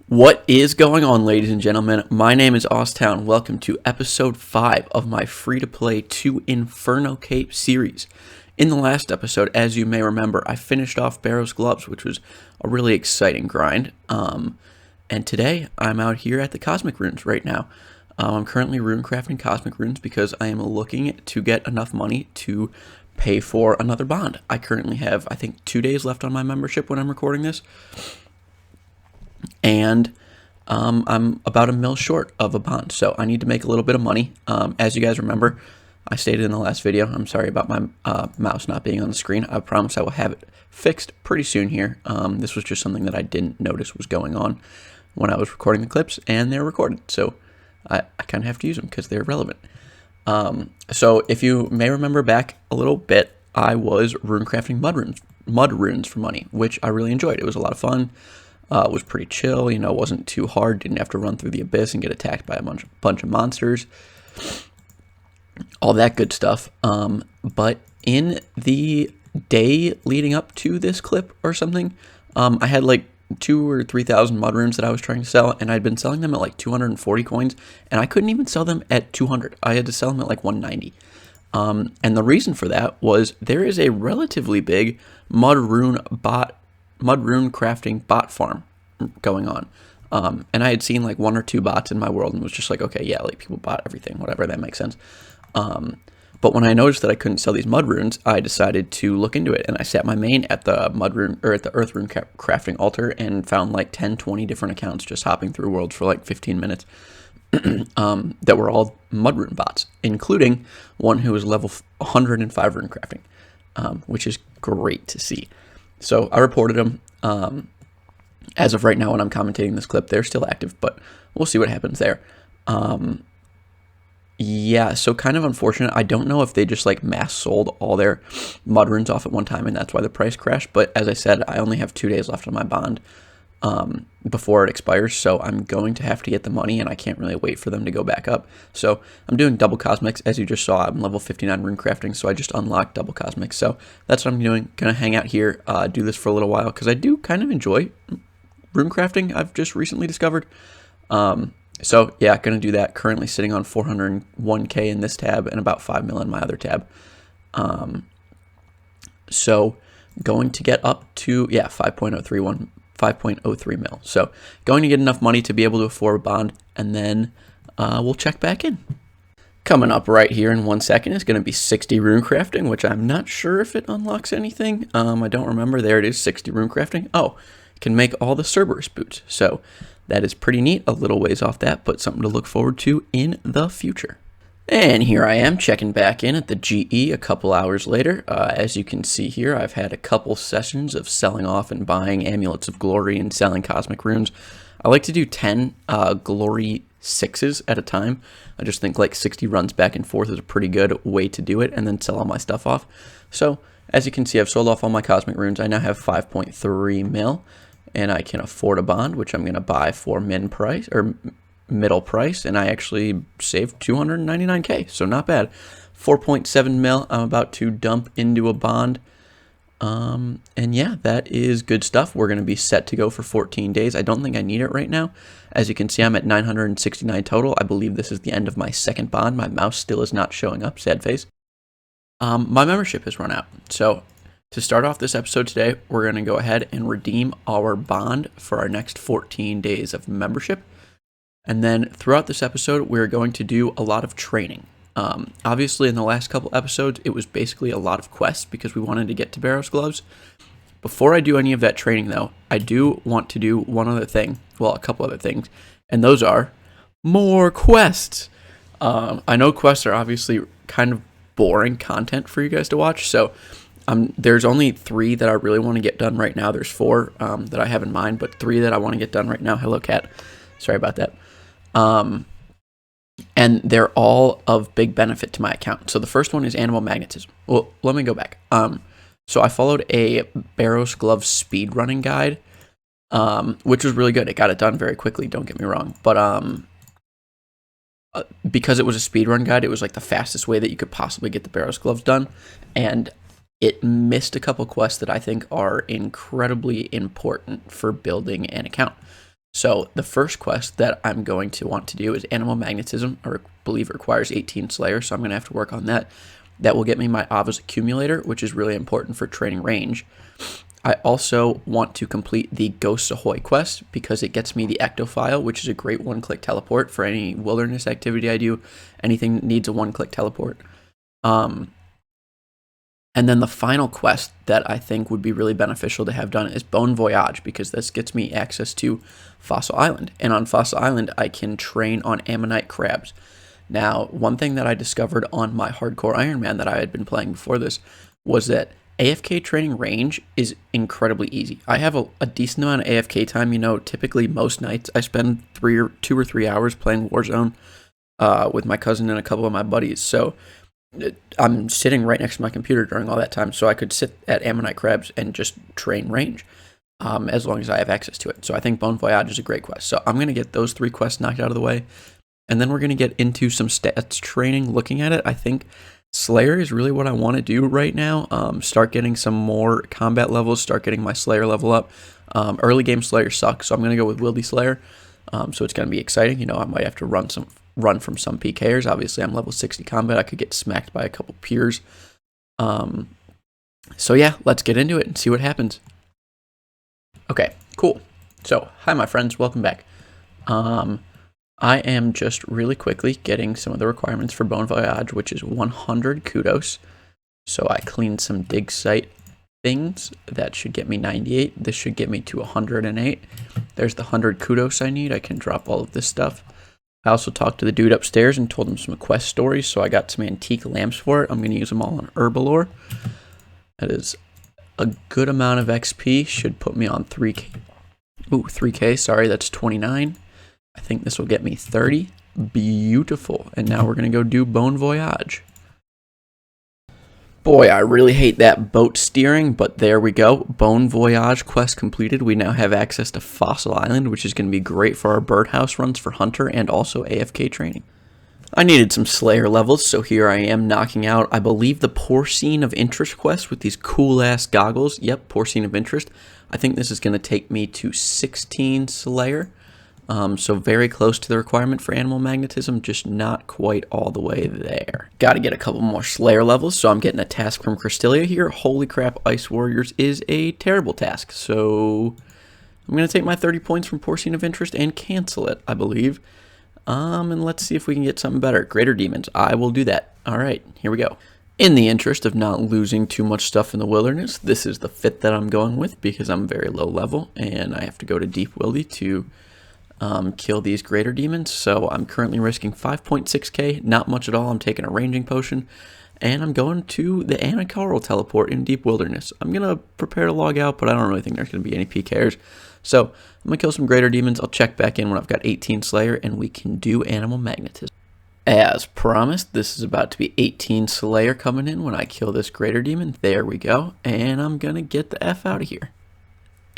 What is going on, ladies and gentlemen? My name is Osstown. Welcome to episode 5 of my free-to-play 2 Inferno Cape series. In the last episode, as you may remember, I finished off Barrow's Gloves, which was a really exciting grind. And today, I'm out here at the Cosmic Runes right now. I'm currently rune crafting Cosmic Runes because I am looking to get enough money to pay for another bond. I currently have, I think, 2 days left on my membership when I'm recording this. And I'm about $1 mil short of a bond, so I need to make a little bit of money. As you guys remember, I stated in the last video, I'm sorry about my mouse not being on the screen. I promise I will have it fixed pretty soon here. This was just something that I didn't notice was going on when I was recording the clips, and they're recorded, so I kind of have to use them because they're relevant. So if you may remember back a little bit, I was rune crafting mud runes for money, which I really enjoyed. It was a lot of fun. It was pretty chill, you know, it wasn't too hard, didn't have to run through the abyss and get attacked by a bunch of monsters, all that good stuff. But in the day leading up to this clip or something, I had like 2,000 or 3,000 mud runes that I was trying to sell, and I'd been selling them at like 240 coins, and I couldn't even sell them at 200. I had to sell them at like 190. And the reason for that was there is a relatively big mud rune crafting bot farm going on. And I had seen like 1 or 2 bots in my world and was just like, okay, yeah, like people bought everything, whatever, that makes sense. But when I noticed that I couldn't sell these mud runes, I decided to look into it, and I sat my main at the mud rune or at the earth rune crafting altar and found like 10-20 different accounts just hopping through worlds for like 15 minutes that were all mud rune bots, including one who was level 105 rune crafting, which is great to see. So I reported them. As of right now, when I'm commentating this clip, they're still active, but we'll see what happens there. Yeah, so kind of unfortunate. I don't know if they just like mass sold all their mud runes off at one time, and that's why the price crashed. But as I said, I only have 2 days left on my bond before it expires, so I'm going to have to get the money, and I can't really wait for them to go back up. So I'm doing double cosmics. As you just saw, I'm level 59 rune crafting, so I just unlocked double cosmics. So that's what I'm doing. Gonna hang out here, do this for a little while, because I do kind of enjoy rune crafting. I've just recently discovered. So yeah, gonna do that. Currently sitting on 401k in this tab and about 5 mil in my other tab. So going to get up to 5.03 mil. So going to get enough money to be able to afford a bond, and then we'll check back in. Coming up right here in 1 second is going to be 60 rune crafting, which I'm not sure if it unlocks anything. I don't remember. There it is, 60 rune crafting. Oh, can make all the Cerberus boots. So that is pretty neat. A little ways off that, but something to look forward to in the future. And here I am checking back in at the GE a couple hours later. As you can see here, I've had a couple sessions of selling off and buying Amulets of Glory and selling Cosmic Runes. I like to do 10 Glory 6s at a time. I just think like 60 runs back and forth is a pretty good way to do it, and then sell all my stuff off. So as you can see, I've sold off all my Cosmic Runes. I now have 5.3 mil, and I can afford a bond, which I'm going to buy for middle price, and I actually saved 299k, so not bad. 4.7 mil I'm about to dump into a bond, and yeah, that is good stuff. We're going to be set to go for 14 days. I don't think I need it right now. As you can see, I'm at 969 total. I believe this is the end of my second bond. My mouse still is not showing up, sad face. My membership has run out, so to start off this episode today, we're going to go ahead and redeem our bond for our next 14 days of membership. And then throughout this episode, we're going to do a lot of training. Obviously, in the last couple episodes, it was basically a lot of quests because we wanted to get to Barrow's Gloves. Before I do any of that training, though, I do want to do one other thing. Well, a couple other things. And those are more quests. I know quests are obviously kind of boring content for you guys to watch, so there's only 3 that I really want to get done right now. There's 4 that I have in mind, but 3 that I want to get done right now. Hello, cat. Sorry about that. And they're all of big benefit to my account. So the first one is animal magnetism. Well, let me go back. So I followed a Barrow's Gloves speedrunning guide, which was really good. It got it done very quickly, don't get me wrong. But because it was a speedrun guide, it was like the fastest way that you could possibly get the Barrow's Gloves done. And it missed a couple quests that I think are incredibly important for building an account. So the first quest that I'm going to want to do is Animal Magnetism. I believe it requires 18 Slayer, so I'm going to have to work on that. That will get me my Ava's Accumulator, which is really important for training range. I also want to complete the Ghosts Ahoy quest because it gets me the Ectofile, which is a great one-click teleport for any wilderness activity I do. Anything that needs a one-click teleport. And then the final quest that I think would be really beneficial to have done is Bone Voyage, because this gets me access to Fossil Island. And on Fossil Island, I can train on ammonite crabs. Now, one thing that I discovered on my Hardcore Iron Man that I had been playing before this was that Afk Training Range is incredibly easy. I have a decent amount of AFK time. You know, typically most nights I spend 2 or 3 hours playing Warzone with my cousin and a couple of my buddies. So I'm sitting right next to my computer during all that time, so I could sit at ammonite crabs and just train range as long as I have access to it. So I think Bone Voyage is a great quest. So I'm going to get those 3 quests knocked out of the way, and then we're going to get into some stats training. Looking at it, I think Slayer is really what I want to do right now. Start getting some more combat levels, start getting my Slayer level up. Early game Slayer sucks, so I'm going to go with Wildy Slayer. So it's going to be exciting. You know, I might have to run from some PKers. Obviously, I'm level 60 combat. I could get smacked by a couple peers. So yeah, let's get into it and see what happens. Okay, cool. So, hi my friends, welcome back. I am just really quickly getting some of the requirements for Bone Voyage, which is 100 kudos. So I cleaned some dig site things. That should get me 98. This should get me to 108. There's the 100 kudos I need. I can drop all of this stuff. I also talked to the dude upstairs and told him some quest stories, so I got some antique lamps for it. I'm going to use them all on Herbalore. That is a good amount of XP. Should put me on 3K. Ooh, 3K, sorry, that's 29. I think this will get me 30. Beautiful. And now we're going to go do Bone Voyage. Boy, I really hate that boat steering, but there we go. Bone Voyage quest completed. We now have access to Fossil Island, which is going to be great for our birdhouse runs for Hunter and also AFK training. I needed some Slayer levels, so here I am knocking out, I believe, the Porcine of Interest quest with these cool-ass goggles. Yep, Porcine of Interest. I think this is going to take me to 16 Slayer. So very close to the requirement for Animal Magnetism, just not quite all the way there. Got to get a couple more Slayer levels, so I'm getting a task from Crystalia here. Holy crap, Ice Warriors is a terrible task, so I'm going to take my 30 points from Porcine of Interest and cancel it, I believe. And let's see if we can get something better. Greater Demons, I will do that. All right, here we go. In the interest of not losing too much stuff in the wilderness, this is the fit that I'm going with because I'm very low level, and I have to go to Deep Wildy to kill these Greater Demons. So I'm currently risking 5.6k, not much at all. I'm taking a ranging potion, and I'm going to the Anacoral teleport in Deep Wilderness. I'm going to prepare to log out, but I don't really think there's going to be any PKers. So I'm going to kill some Greater Demons. I'll check back in when I've got 18 Slayer, and we can do Animal Magnetism. As promised, this is about to be 18 Slayer coming in when I kill this Greater Demon. There we go, and I'm going to get the F out of here.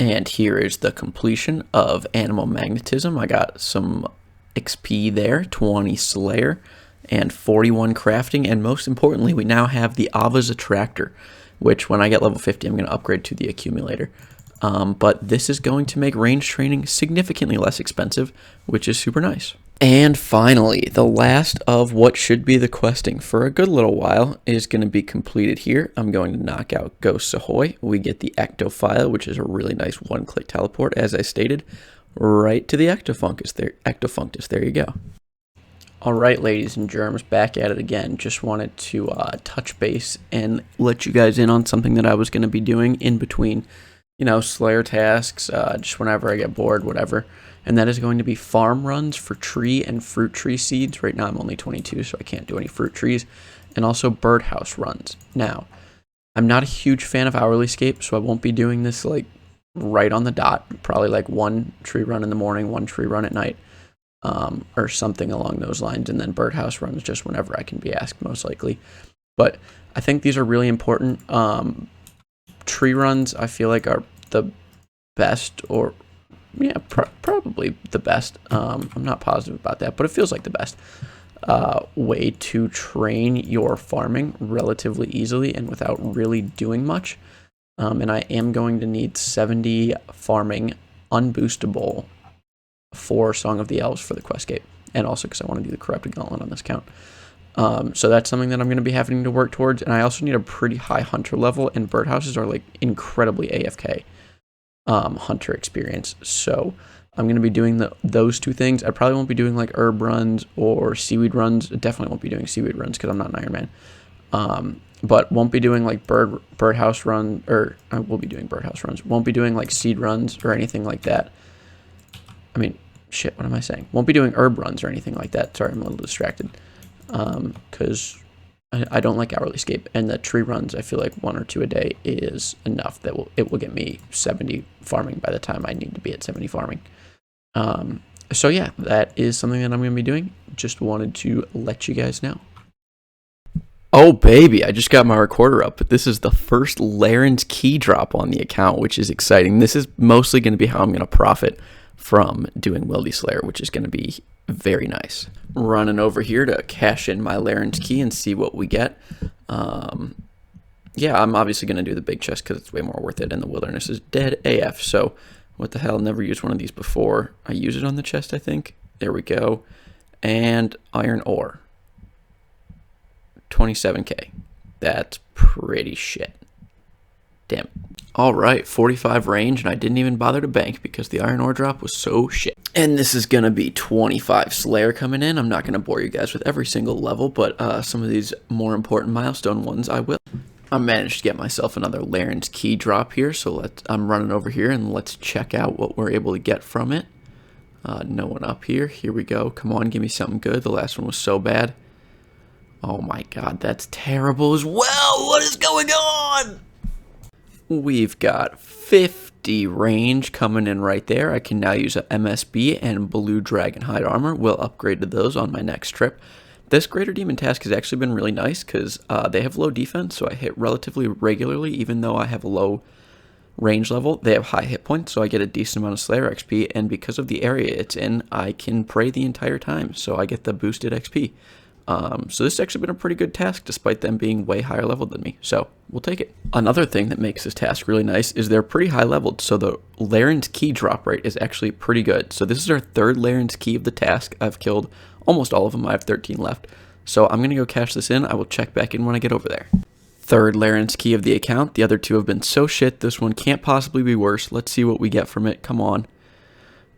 And here is the completion of Animal Magnetism. I got some XP there, 20 Slayer, and 41 crafting. And most importantly, we now have the Ava's Attractor, which when I get level 50, I'm going to upgrade to the Accumulator. But this is going to make range training significantly less expensive, which is super nice. And finally, the last of what should be the questing for a good little while is going to be completed here. I'm going to knock out Ghosts Ahoy. We get the Ectofile, which is a really nice one-click teleport, as I stated, right to the Ectofunctus. There you go. All right, ladies and germs, back at it again. Just wanted to touch base and let you guys in on something that I was going to be doing in between, you know, Slayer tasks, just whenever I get bored, whatever. And that is going to be farm runs for tree and fruit tree seeds. Right now I'm only 22, so I can't do any fruit trees. And also birdhouse runs. Now, I'm not a huge fan of hourly scape, so I won't be doing this like right on the dot. Probably like one tree run in the morning, one tree run at night, or something along those lines. And then birdhouse runs just whenever I can be asked, most likely. But I think these are really important. Tree runs, I feel like, are the best, or yeah, probably the best. I'm not positive about that, but it feels like the best way to train your farming relatively easily and without really doing much. And I am going to need 70 farming unboostable for Song of the Elves for the quest gate, and also because I want to do the Corrupted Gauntlet on this count. So that's something that I'm going to be having to work towards, and I also need a pretty high hunter level, and birdhouses are like incredibly AFK hunter experience. So I'm going to be doing those two things. I probably won't be doing like herb runs or seaweed runs. I definitely won't be doing seaweed runs because I'm not an Iron Man. But won't be doing like birdhouse run, or I will be doing birdhouse runs. Won't be doing like seed runs or anything like that. I mean, shit, what am I saying? Won't be doing herb runs or anything like that. Sorry, I'm a little distracted. Because I don't like hourly scape, and the tree runs, I feel like 1 or 2 a day is enough. It will get me 70 farming by the time I need to be at 70 farming. So yeah, that is something that I'm going to be doing. Just wanted to let you guys know. Oh baby, I just got my recorder up, but this is the first Laren's key drop on the account, which is exciting. This is mostly going to be how I'm going to profit from doing Wildy Slayer, which is going to be very nice. Running over here to cash in my Laren's key and see what we get. Yeah, I'm obviously going to do the big chest because it's way more worth it, and the wilderness is dead AF. So what the hell, never used one of these before. I use it on the chest, I think. There we go. And iron ore. 27k. That's pretty shit. Damn it. Alright, 45 range, and I didn't even bother to bank because the iron ore drop was so shit. And this is going to be 25 Slayer coming in. I'm not going to bore you guys with every single level, but some of these more important milestone ones I will. I managed to get myself another Laren's key drop here, so I'm running over here and let's check out what we're able to get from it. No one up here. Here we go. Come on, give me something good. The last one was so bad. Oh my god, that's terrible as well. What is going on? We've got 50 range coming in right there. I can now use a MSB and Blue Dragon Hide Armor. We'll upgrade to those on my next trip. This Greater Demon task has actually been really nice because they have low defense, so I hit relatively regularly, even though I have a low range level. They have high hit points, so I get a decent amount of Slayer XP, and because of the area it's in, I can pray the entire time, so I get the boosted XP. So this has actually been a pretty good task, despite them being way higher leveled than me, so we'll take it. Another thing that makes this task really nice is they're pretty high leveled, so the Laren's key drop rate is actually pretty good. So this is our third Laren's key of the task. I've killed almost all of them. I have 13 left. So I'm going to go cash this in. I will check back in when I get over there. Third Laren's key of the account. The other two have been so shit. This one can't possibly be worse. Let's see what we get from it. Come on.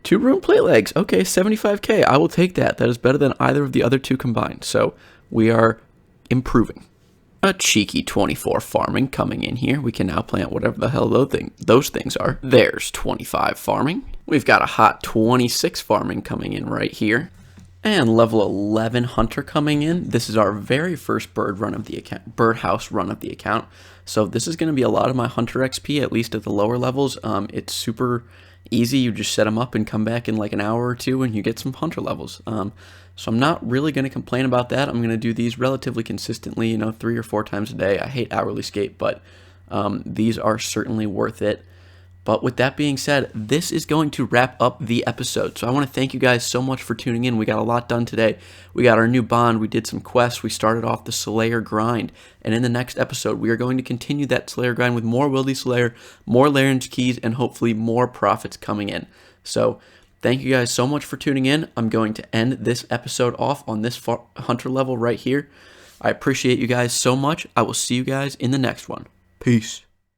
2 rune plate legs. Okay, 75k. I will take that. That is better than either of the other two combined. So we are improving. A cheeky 24 farming coming in here. We can now plant whatever the hell those things are. There's 25 farming. We've got a hot 26 farming coming in right here. And level 11 hunter coming in. This is our very first birdhouse run of the account. So this is going to be a lot of my hunter XP, at least at the lower levels. It's super easy. You just set them up and come back in like an hour or two and you get some hunter levels. So I'm not really going to complain about that. I'm going to do these relatively consistently, 3 or 4 times a day. I hate hourly scape, but these are certainly worth it. But with that being said, this is going to wrap up the episode. So I want to thank you guys so much for tuning in. We got a lot done today. We got our new bond. We did some quests. We started off the Slayer grind. And in the next episode, we are going to continue that Slayer grind with more Wildy Slayer, more Laren's keys, and hopefully more profits coming in. So thank you guys so much for tuning in. I'm going to end this episode off on this hunter level right here. I appreciate you guys so much. I will see you guys in the next one. Peace.